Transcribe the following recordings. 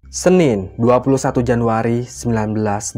Senin 21 Januari 1985,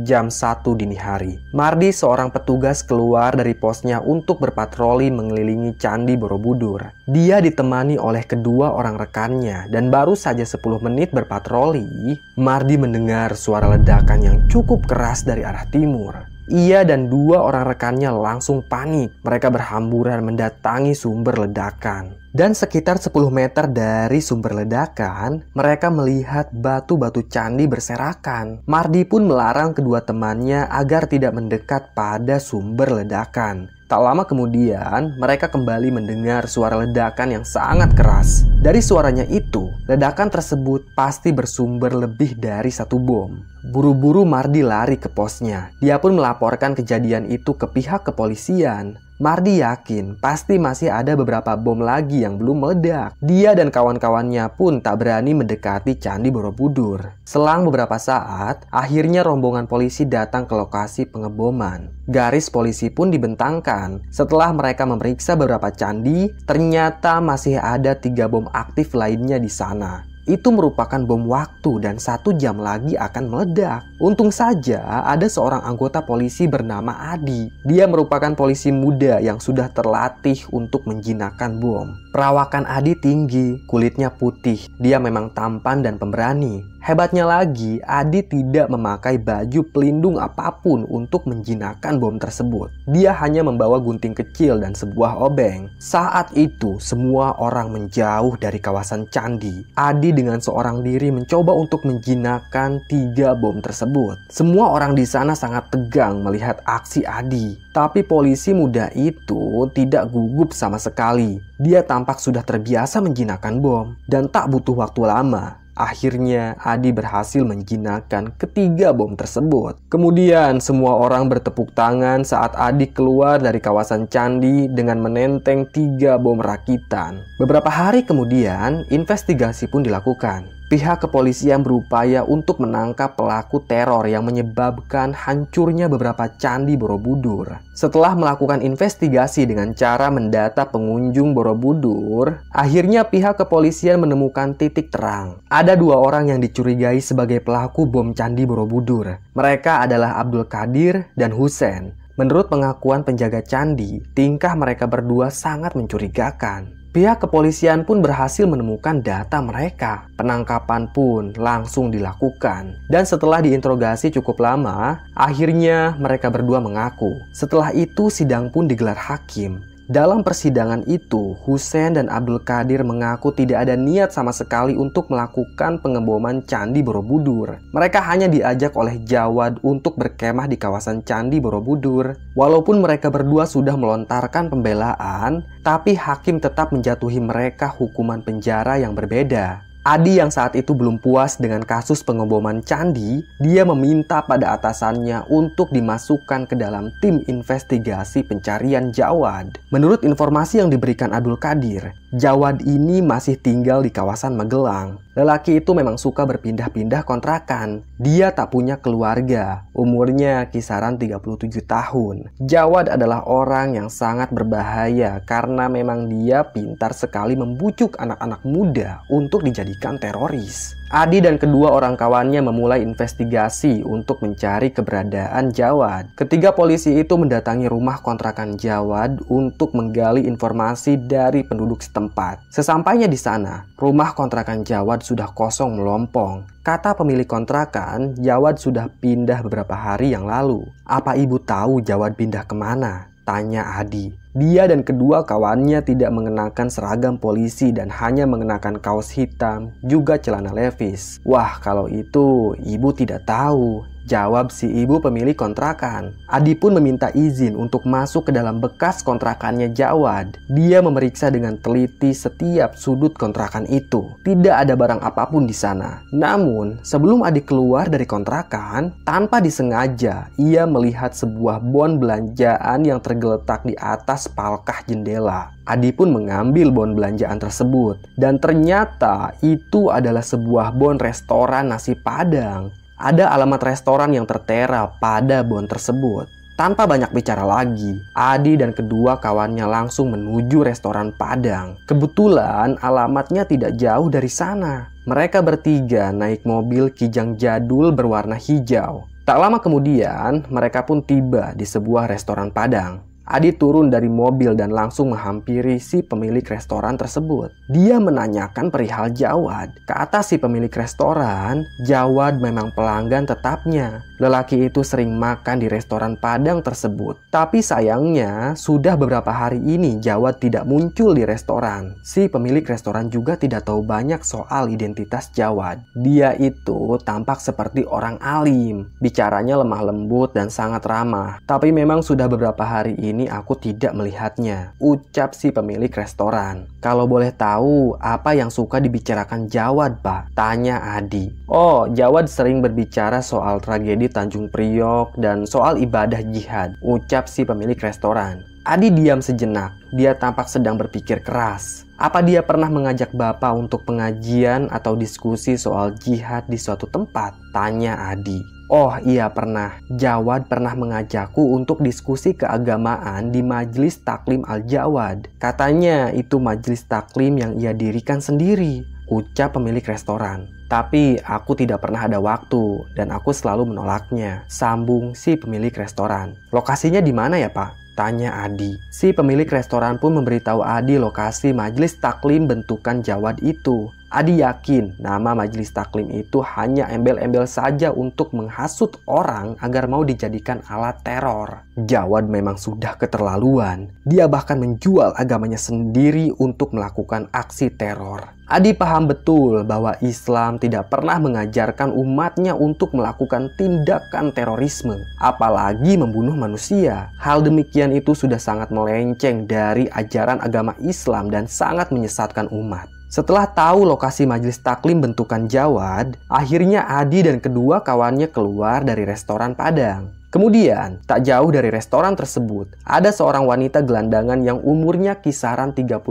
jam 1 dini hari. Mardi, seorang petugas, keluar dari posnya untuk berpatroli mengelilingi Candi Borobudur. Dia ditemani oleh kedua orang rekannya dan baru saja 10 menit berpatroli, Mardi mendengar suara ledakan yang cukup keras dari arah timur. Ia dan dua orang rekannya langsung panik. Mereka berhamburan mendatangi sumber ledakan. Dan sekitar 10 meter dari sumber ledakan, mereka melihat batu-batu candi berserakan. Mardi pun melarang kedua temannya agar tidak mendekat pada sumber ledakan. Tak lama kemudian, mereka kembali mendengar suara ledakan yang sangat keras. Dari suaranya itu, ledakan tersebut pasti bersumber lebih dari satu bom. Buru-buru Mardi lari ke posnya. Dia pun melaporkan kejadian itu ke pihak kepolisian. Mardi yakin pasti masih ada beberapa bom lagi yang belum meledak. Dia dan kawan-kawannya pun tak berani mendekati Candi Borobudur. Selang beberapa saat, akhirnya rombongan polisi datang ke lokasi pengeboman. Garis polisi pun dibentangkan. Setelah mereka memeriksa beberapa candi, ternyata masih ada 3 bom aktif lainnya di sana. Itu merupakan bom waktu dan 1 jam lagi akan meledak. Untung saja ada seorang anggota polisi bernama Adi. Dia merupakan polisi muda yang sudah terlatih untuk menjinakkan bom. Perawakan Adi tinggi, kulitnya putih. Dia memang tampan dan pemberani. Hebatnya lagi, Adi tidak memakai baju pelindung apapun untuk menjinakkan bom tersebut. Dia hanya membawa gunting kecil dan sebuah obeng. Saat itu, semua orang menjauh dari kawasan candi. Adi dengan seorang diri mencoba untuk menjinakkan 3 bom tersebut. Semua orang di sana sangat tegang melihat aksi Adi. Tapi polisi muda itu tidak gugup sama sekali. Dia tampak sudah terbiasa menjinakkan bom dan tak butuh waktu lama. Akhirnya Adi berhasil menjinakkan ketiga bom tersebut. Kemudian semua orang bertepuk tangan saat Adi keluar dari kawasan candi dengan menenteng 3 bom rakitan. Beberapa hari kemudian investigasi pun dilakukan. Pihak kepolisian berupaya untuk menangkap pelaku teror yang menyebabkan hancurnya beberapa candi Borobudur. Setelah melakukan investigasi dengan cara mendata pengunjung Borobudur, akhirnya pihak kepolisian menemukan titik terang. Ada 2 orang yang dicurigai sebagai pelaku bom candi Borobudur. Mereka adalah Abdul Qadir dan Husein. Menurut pengakuan penjaga candi, tingkah mereka berdua sangat mencurigakan. Pihak kepolisian pun berhasil menemukan data mereka. Penangkapan pun langsung dilakukan. Dan setelah diinterogasi cukup lama, akhirnya mereka berdua mengaku. Setelah itu sidang pun digelar hakim. Dalam persidangan itu, Husein dan Abdul Qadir mengaku tidak ada niat sama sekali untuk melakukan pengeboman Candi Borobudur. Mereka hanya diajak oleh Jawad untuk berkemah di kawasan Candi Borobudur. Walaupun mereka berdua sudah melontarkan pembelaan, tapi hakim tetap menjatuhi mereka hukuman penjara yang berbeda. Adi yang saat itu belum puas dengan kasus pengeboman candi, dia meminta pada atasannya untuk dimasukkan ke dalam tim investigasi pencarian Jawad. Menurut informasi yang diberikan Abdul Qadir, Jawad ini masih tinggal di kawasan Magelang. Lelaki itu memang suka berpindah-pindah kontrakan. Dia tak punya keluarga, umurnya kisaran 37 tahun. Jawad adalah orang yang sangat berbahaya karena memang dia pintar sekali membujuk anak-anak muda untuk dijadikan teroris. Adi dan kedua orang kawannya memulai investigasi untuk mencari keberadaan Jawad. Ketiga polisi itu mendatangi rumah kontrakan Jawad untuk menggali informasi dari penduduk setempat. Sesampainya di sana, rumah kontrakan Jawad sudah kosong melompong. Kata pemilik kontrakan, Jawad sudah pindah beberapa hari yang lalu. Apa ibu tahu Jawad pindah kemana? Tanya Adi. Dia dan kedua kawannya tidak mengenakan seragam polisi dan hanya mengenakan kaos hitam, juga celana levis. Wah, kalau itu ibu tidak tahu, jawab si ibu pemilik kontrakan. Adi pun meminta izin untuk masuk ke dalam bekas kontrakannya Jawad. Dia memeriksa dengan teliti setiap sudut kontrakan itu. Tidak ada barang apapun di sana. Namun, sebelum Adi keluar dari kontrakan, tanpa disengaja, ia melihat sebuah bon belanjaan yang tergeletak di atas palkah jendela. Adi pun mengambil bon belanjaan tersebut. Dan ternyata itu adalah sebuah bon restoran nasi Padang. Ada alamat restoran yang tertera pada bon tersebut. Tanpa banyak bicara lagi, Adi dan kedua kawannya langsung menuju restoran Padang. Kebetulan alamatnya tidak jauh dari sana. Mereka bertiga naik mobil Kijang jadul berwarna hijau. Tak lama kemudian, mereka pun tiba di sebuah restoran Padang. Adi turun dari mobil dan langsung menghampiri si pemilik restoran tersebut. Dia menanyakan perihal Jawad. Kata si pemilik restoran, Jawad memang pelanggan tetapnya. Lelaki itu sering makan di restoran Padang tersebut. Tapi sayangnya, sudah beberapa hari ini Jawad tidak muncul di restoran. Si pemilik restoran juga tidak tahu banyak soal identitas Jawad. Dia itu tampak seperti orang alim. Bicaranya lemah lembut dan sangat ramah. Tapi memang sudah beberapa hari ini aku tidak melihatnya, ucap si pemilik restoran. Kalau boleh tahu, apa yang suka dibicarakan Jawad, Pak? Tanya Adi. Oh, Jawad sering berbicara soal tragedi Tanjung Priok dan soal ibadah jihad, ucap si pemilik restoran. Adi diam sejenak. Dia tampak sedang berpikir keras. Apa dia pernah mengajak Bapak untuk pengajian atau diskusi soal jihad di suatu tempat? Tanya Adi. Oh iya pernah. Jawad pernah mengajakku untuk diskusi keagamaan di Majelis Taklim Al-Jawad. Katanya itu majelis taklim yang ia dirikan sendiri, ucap pemilik restoran. Tapi aku tidak pernah ada waktu dan aku selalu menolaknya, sambung si pemilik restoran. Lokasinya di mana ya Pak? Tanya Adi. Si pemilik restoran pun memberitahu Adi lokasi majelis taklim bentukan Jawad itu. Adi yakin nama majelis taklim itu hanya embel-embel saja untuk menghasut orang agar mau dijadikan alat teror. Jawad memang sudah keterlaluan. Dia bahkan menjual agamanya sendiri untuk melakukan aksi teror. Adi paham betul bahwa Islam tidak pernah mengajarkan umatnya untuk melakukan tindakan terorisme, apalagi membunuh manusia. Hal demikian itu sudah sangat melenceng dari ajaran agama Islam dan sangat menyesatkan umat. Setelah tahu lokasi majelis taklim bentukan Jawad, akhirnya Adi dan kedua kawannya keluar dari restoran Padang. Kemudian, tak jauh dari restoran tersebut, ada seorang wanita gelandangan yang umurnya kisaran 35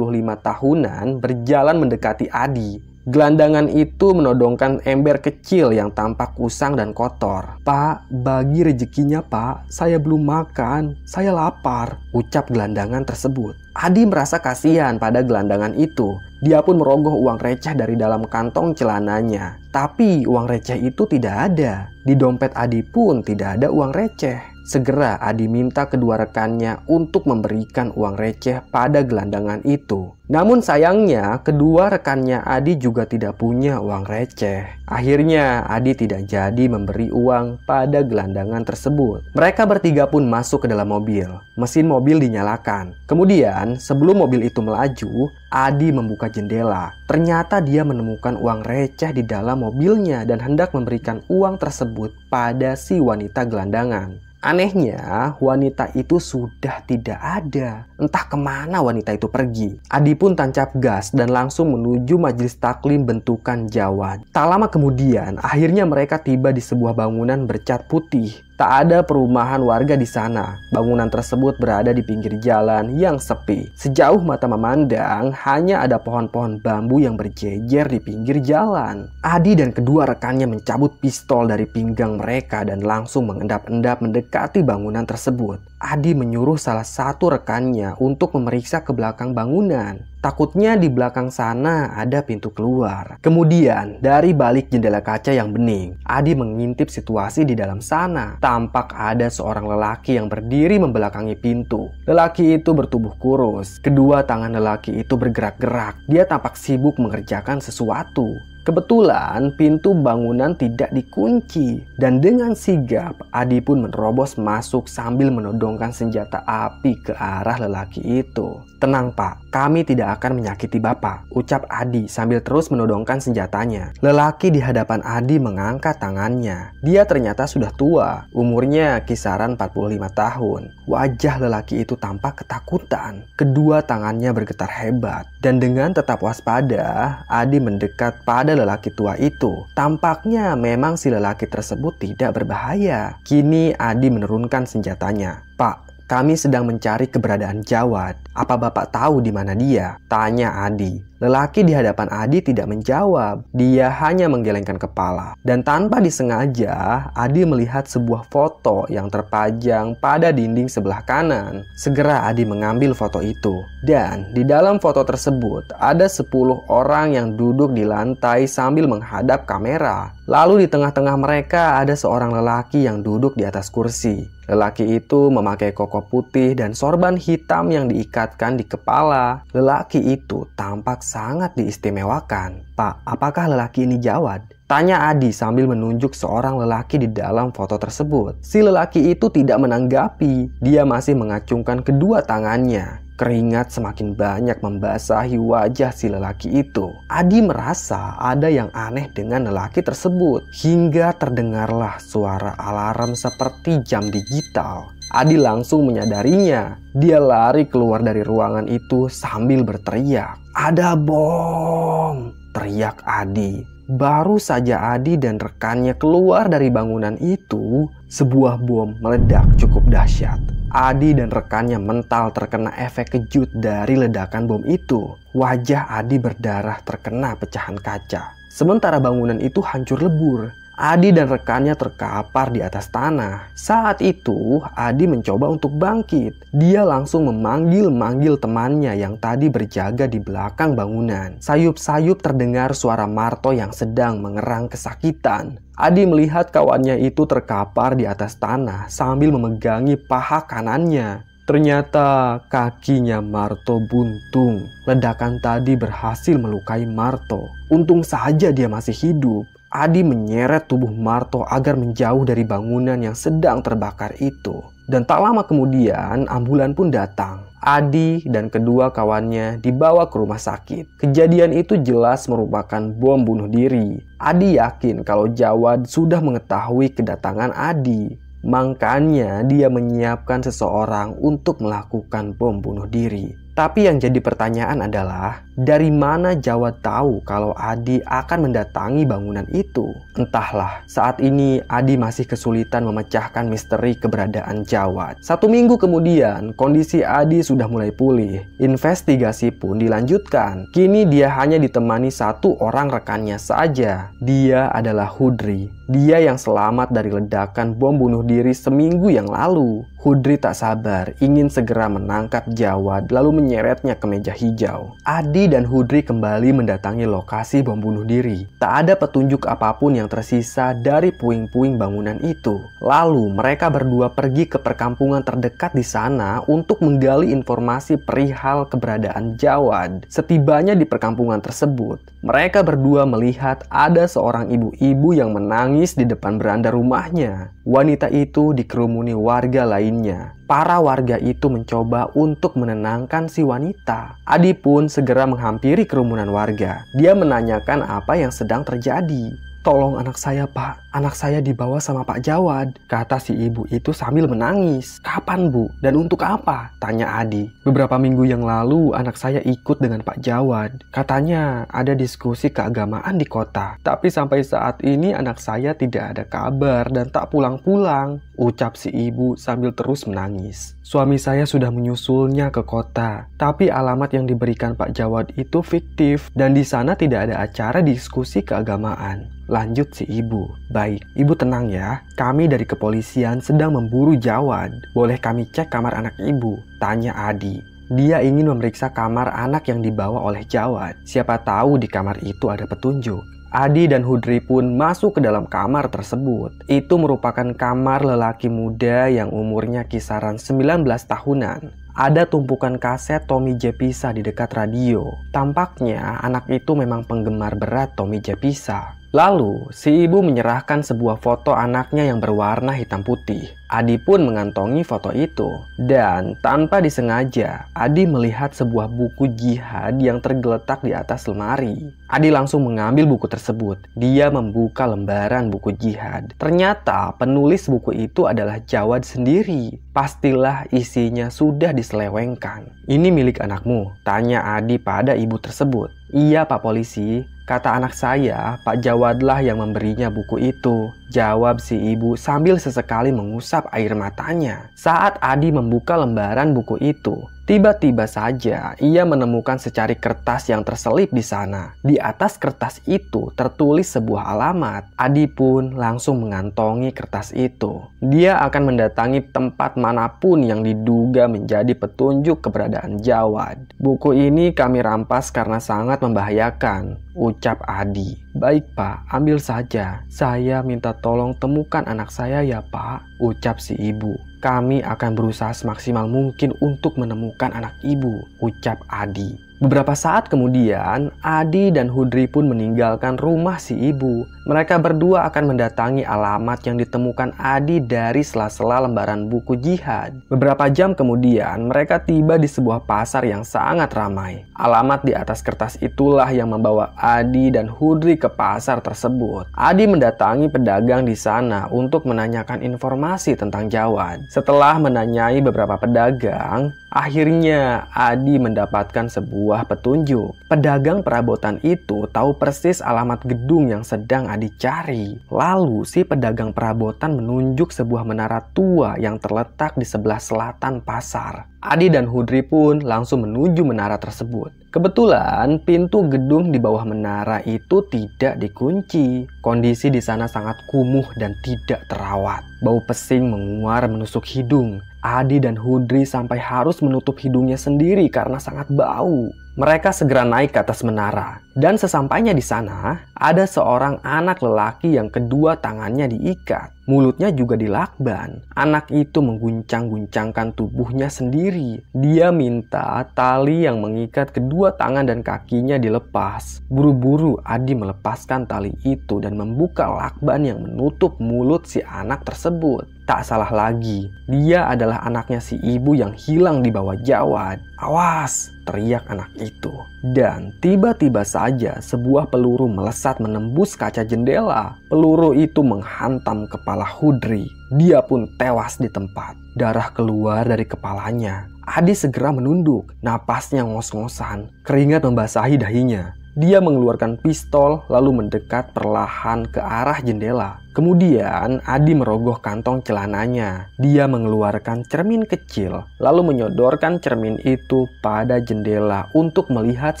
tahunan berjalan mendekati Adi. Gelandangan itu menodongkan ember kecil yang tampak usang dan kotor. Pak, bagi rezekinya Pak, saya belum makan, saya lapar, ucap gelandangan tersebut. Adi merasa kasihan pada gelandangan itu. Dia pun merogoh uang receh dari dalam kantong celananya. Tapi uang receh itu tidak ada. Di dompet Adi pun tidak ada uang receh. Segera Adi minta kedua rekannya untuk memberikan uang receh pada gelandangan itu. Namun sayangnya kedua rekannya Adi juga tidak punya uang receh. Akhirnya Adi tidak jadi memberi uang pada gelandangan tersebut. Mereka bertiga pun masuk ke dalam mobil. Mesin mobil dinyalakan. Kemudian sebelum mobil itu melaju, Adi membuka jendela. Ternyata dia menemukan uang receh di dalam mobilnya dan hendak memberikan uang tersebut pada si wanita gelandangan. Anehnya, wanita itu sudah tidak ada. Entah kemana wanita itu pergi. Adi pun tancap gas dan langsung menuju majelis taklim bentukan Jawad. Tak lama kemudian, akhirnya mereka tiba di sebuah bangunan bercat putih. Tak ada perumahan warga di sana. Bangunan tersebut berada di pinggir jalan yang sepi. Sejauh mata memandang, hanya ada pohon-pohon bambu yang berjejer di pinggir jalan. Adi dan kedua rekannya mencabut pistol dari pinggang mereka dan langsung mengendap-endap mendekati bangunan tersebut. Adi menyuruh salah satu rekannya untuk memeriksa ke belakang bangunan. Takutnya di belakang sana ada pintu keluar. Kemudian, dari balik jendela kaca yang bening, Adi mengintip situasi di dalam sana. Tampak ada seorang lelaki yang berdiri membelakangi pintu. Lelaki itu bertubuh kurus. Kedua tangan lelaki itu bergerak-gerak. Dia tampak sibuk mengerjakan sesuatu. Kebetulan pintu bangunan tidak dikunci dan dengan sigap Adi pun menerobos masuk sambil menodongkan senjata api ke arah lelaki itu. Tenang Pak, kami tidak akan menyakiti Bapak, ucap Adi sambil terus menodongkan senjatanya. Lelaki di hadapan Adi mengangkat tangannya. Dia ternyata sudah tua, umurnya kisaran 45 tahun. Wajah lelaki itu tampak ketakutan. Kedua tangannya bergetar hebat dan dengan tetap waspada, Adi mendekat pada lelaki tua itu. Tampaknya memang si lelaki tersebut tidak berbahaya. Kini Adi menurunkan senjatanya. Pak, kami sedang mencari keberadaan Jawad. Apa Bapak tahu di mana dia? Tanya Adi. Lelaki di hadapan Adi tidak menjawab. Dia hanya menggelengkan kepala. Dan tanpa disengaja, Adi melihat sebuah foto yang terpajang pada dinding sebelah kanan. Segera Adi mengambil foto itu. Dan di dalam foto tersebut ada 10 orang yang duduk di lantai sambil menghadap kamera. Lalu di tengah-tengah mereka ada seorang lelaki yang duduk di atas kursi. Lelaki itu memakai koko putih dan sorban hitam yang diikatkan di kepala. Lelaki itu tampak sangat diistimewakan. Pak, apakah lelaki ini Jawad? Tanya Adi sambil menunjuk seorang lelaki di dalam foto tersebut. Si lelaki itu tidak menanggapi. Dia masih mengacungkan kedua tangannya. Keringat semakin banyak membasahi wajah si lelaki itu. Adi merasa ada yang aneh dengan lelaki tersebut. Hingga terdengarlah suara alarm seperti jam digital. Adi langsung menyadarinya. Dia lari keluar dari ruangan itu sambil berteriak. "Ada bom!" teriak Adi. Baru saja Adi dan rekannya keluar dari bangunan itu, sebuah bom meledak cukup dahsyat. Adi dan rekannya mental terkena efek kejut dari ledakan bom itu. Wajah Adi berdarah terkena pecahan kaca. Sementara bangunan itu hancur lebur. Adi dan rekannya terkapar di atas tanah. Saat itu, Adi mencoba untuk bangkit. Dia langsung memanggil-manggil temannya yang tadi berjaga di belakang bangunan. Sayup-sayup terdengar suara Marto yang sedang mengerang kesakitan. Adi melihat kawannya itu terkapar di atas tanah sambil memegangi paha kanannya. Ternyata kakinya Marto buntung. Ledakan tadi berhasil melukai Marto. Untung saja dia masih hidup. Adi menyeret tubuh Marto agar menjauh dari bangunan yang sedang terbakar itu. Dan tak lama kemudian ambulan pun datang. Adi dan kedua kawannya dibawa ke rumah sakit. Kejadian itu jelas merupakan bom bunuh diri. Adi yakin kalau Jawad sudah mengetahui kedatangan Adi. Makanya dia menyiapkan seseorang untuk melakukan bom bunuh diri. Tapi yang jadi pertanyaan adalah, dari mana Jawad tahu kalau Adi akan mendatangi bangunan itu? Entahlah, saat ini Adi masih kesulitan memecahkan misteri keberadaan Jawad. 1 minggu kemudian, kondisi Adi sudah mulai pulih. Investigasi pun dilanjutkan. Kini dia hanya ditemani 1 orang rekannya saja. Dia adalah Hudri. Dia yang selamat dari ledakan bom bunuh diri seminggu yang lalu. Hudri tak sabar ingin segera menangkap Jawad lalu menyeretnya ke meja hijau. Adi dan Hudri kembali mendatangi lokasi bom bunuh diri. Tak ada petunjuk apapun yang tersisa dari puing-puing bangunan itu. Lalu mereka berdua pergi ke perkampungan terdekat di sana untuk menggali informasi perihal keberadaan Jawad. Setibanya di perkampungan tersebut, mereka berdua melihat ada seorang ibu-ibu yang menangis di depan beranda rumahnya. Wanita itu dikerumuni warga lainnya. Para warga itu mencoba untuk menenangkan si wanita. Adi pun segera menghampiri kerumunan warga. Dia menanyakan apa yang sedang terjadi. "Tolong anak saya, Pak. Anak saya dibawa sama Pak Jawad," kata si ibu itu sambil menangis. "Kapan, Bu? Dan untuk apa?" tanya Adi. "Beberapa minggu yang lalu anak saya ikut dengan Pak Jawad. Katanya ada diskusi keagamaan di kota. Tapi sampai saat ini anak saya tidak ada kabar dan tak pulang-pulang," ucap si ibu sambil terus menangis. "Suami saya sudah menyusulnya ke kota, tapi alamat yang diberikan Pak Jawad itu fiktif dan di sana tidak ada acara diskusi keagamaan," lanjut si ibu. "Baik, ibu tenang ya. Kami dari kepolisian sedang memburu Jawad. Boleh kami cek kamar anak ibu?" tanya Adi. Dia ingin memeriksa kamar anak yang dibawa oleh Jawad. Siapa tahu di kamar itu ada petunjuk. Adi dan Hudri pun masuk ke dalam kamar tersebut. Itu merupakan kamar lelaki muda yang umurnya kisaran 19 tahunan. Ada tumpukan kaset Tommy Jepisa di dekat radio. Tampaknya anak itu memang penggemar berat Tommy Jepisa. Lalu, si ibu menyerahkan sebuah foto anaknya yang berwarna hitam putih. Adi pun mengantongi foto itu. Dan tanpa disengaja, Adi melihat sebuah buku jihad yang tergeletak di atas lemari. Adi langsung mengambil buku tersebut. Dia membuka lembaran buku jihad. Ternyata penulis buku itu adalah Jawad sendiri. Pastilah isinya sudah diselewengkan. "Ini milik anakmu?" tanya Adi pada ibu tersebut. "Iya, Pak Polisi. Kata anak saya, Pak Jawadlah yang memberinya buku itu. Jawab si ibu sambil sesekali mengusap air matanya. Saat Adi membuka lembaran buku itu, tiba-tiba saja ia menemukan secari kertas yang terselip di sana. Di atas kertas itu tertulis sebuah alamat. Adi pun langsung mengantongi kertas itu. Dia akan mendatangi tempat manapun yang diduga menjadi petunjuk keberadaan Jawad. "Buku ini kami rampas karena sangat membahayakan," ucap Adi. "Baik Pak, ambil saja. Saya minta tolong temukan anak saya ya Pak," ucap si ibu. "Kami akan berusaha semaksimal mungkin untuk menemukan anak ibu," ucap Adi. Beberapa saat kemudian, Adi dan Hudri pun meninggalkan rumah si ibu. Mereka berdua akan mendatangi alamat yang ditemukan Adi dari sela-sela lembaran buku jihad. Beberapa jam kemudian, mereka tiba di sebuah pasar yang sangat ramai. Alamat di atas kertas itulah yang membawa Adi dan Hudri ke pasar tersebut. Adi mendatangi pedagang di sana untuk menanyakan informasi tentang Jawad. Setelah menanyai beberapa pedagang, akhirnya Adi mendapatkan sebuah petunjuk. Pedagang perabotan itu tahu persis alamat gedung yang sedang Adi cari. Lalu si pedagang perabotan menunjuk sebuah menara tua yang terletak di sebelah selatan pasar. Adi dan Hudri pun langsung menuju menara tersebut. Kebetulan pintu gedung di bawah menara itu tidak dikunci. Kondisi di sana sangat kumuh dan tidak terawat. Bau pesing menguar menusuk hidung. Adi dan Hudri sampai harus menutup hidungnya sendiri karena sangat bau. Mereka segera naik ke atas menara. Dan sesampainya di sana, ada seorang anak lelaki yang kedua tangannya diikat. Mulutnya juga dilakban. Anak itu mengguncang-guncangkan tubuhnya sendiri. Dia minta tali yang mengikat kedua tangan dan kakinya dilepas. Buru-buru Adi melepaskan tali itu dan membuka lakban yang menutup mulut si anak tersebut. Tak salah lagi, dia adalah anaknya si ibu yang hilang di bawah Jawad. "Awas!" teriak anak itu. Dan tiba-tiba saja sebuah peluru melesat menembus kaca jendela. Peluru itu menghantam kepala Hudri. Dia pun tewas di tempat. Darah keluar dari kepalanya. Adi segera menunduk, napasnya ngos-ngosan, keringat membasahi dahinya. Dia mengeluarkan pistol lalu mendekat perlahan ke arah jendela. Kemudian Adi merogoh kantong celananya. Dia mengeluarkan cermin kecil lalu menyodorkan cermin itu pada jendela untuk melihat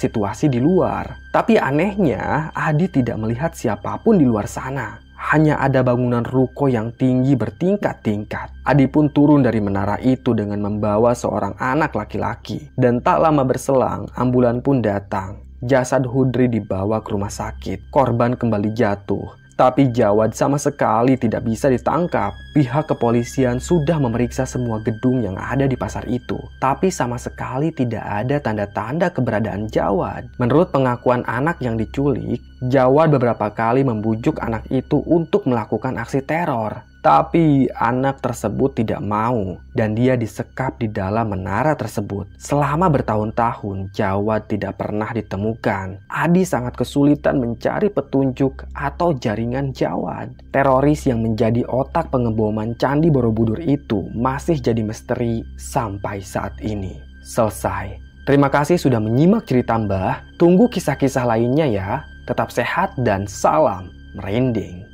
situasi di luar. Tapi anehnya Adi tidak melihat siapapun di luar sana. Hanya ada bangunan ruko yang tinggi bertingkat-tingkat. Adi pun turun dari menara itu dengan membawa seorang anak laki-laki. Dan tak lama berselang, ambulan pun datang. Jasad Hudri dibawa ke rumah sakit. Korban kembali jatuh. Tapi Jawad sama sekali tidak bisa ditangkap. Pihak kepolisian sudah memeriksa semua gedung yang ada di pasar itu. Tapi sama sekali tidak ada tanda-tanda keberadaan Jawad. Menurut pengakuan anak yang diculik, Jawad beberapa kali membujuk anak itu untuk melakukan aksi teror. Tapi anak tersebut tidak mau dan dia disekap di dalam menara tersebut. Selama bertahun-tahun Jawad tidak pernah ditemukan. Adi sangat kesulitan mencari petunjuk atau jaringan Jawad. Teroris yang menjadi otak pengeboman Candi Borobudur itu masih jadi misteri sampai saat ini. Selesai. Terima kasih sudah menyimak cerita Mbah. Tunggu kisah-kisah lainnya ya. Tetap sehat dan salam merinding.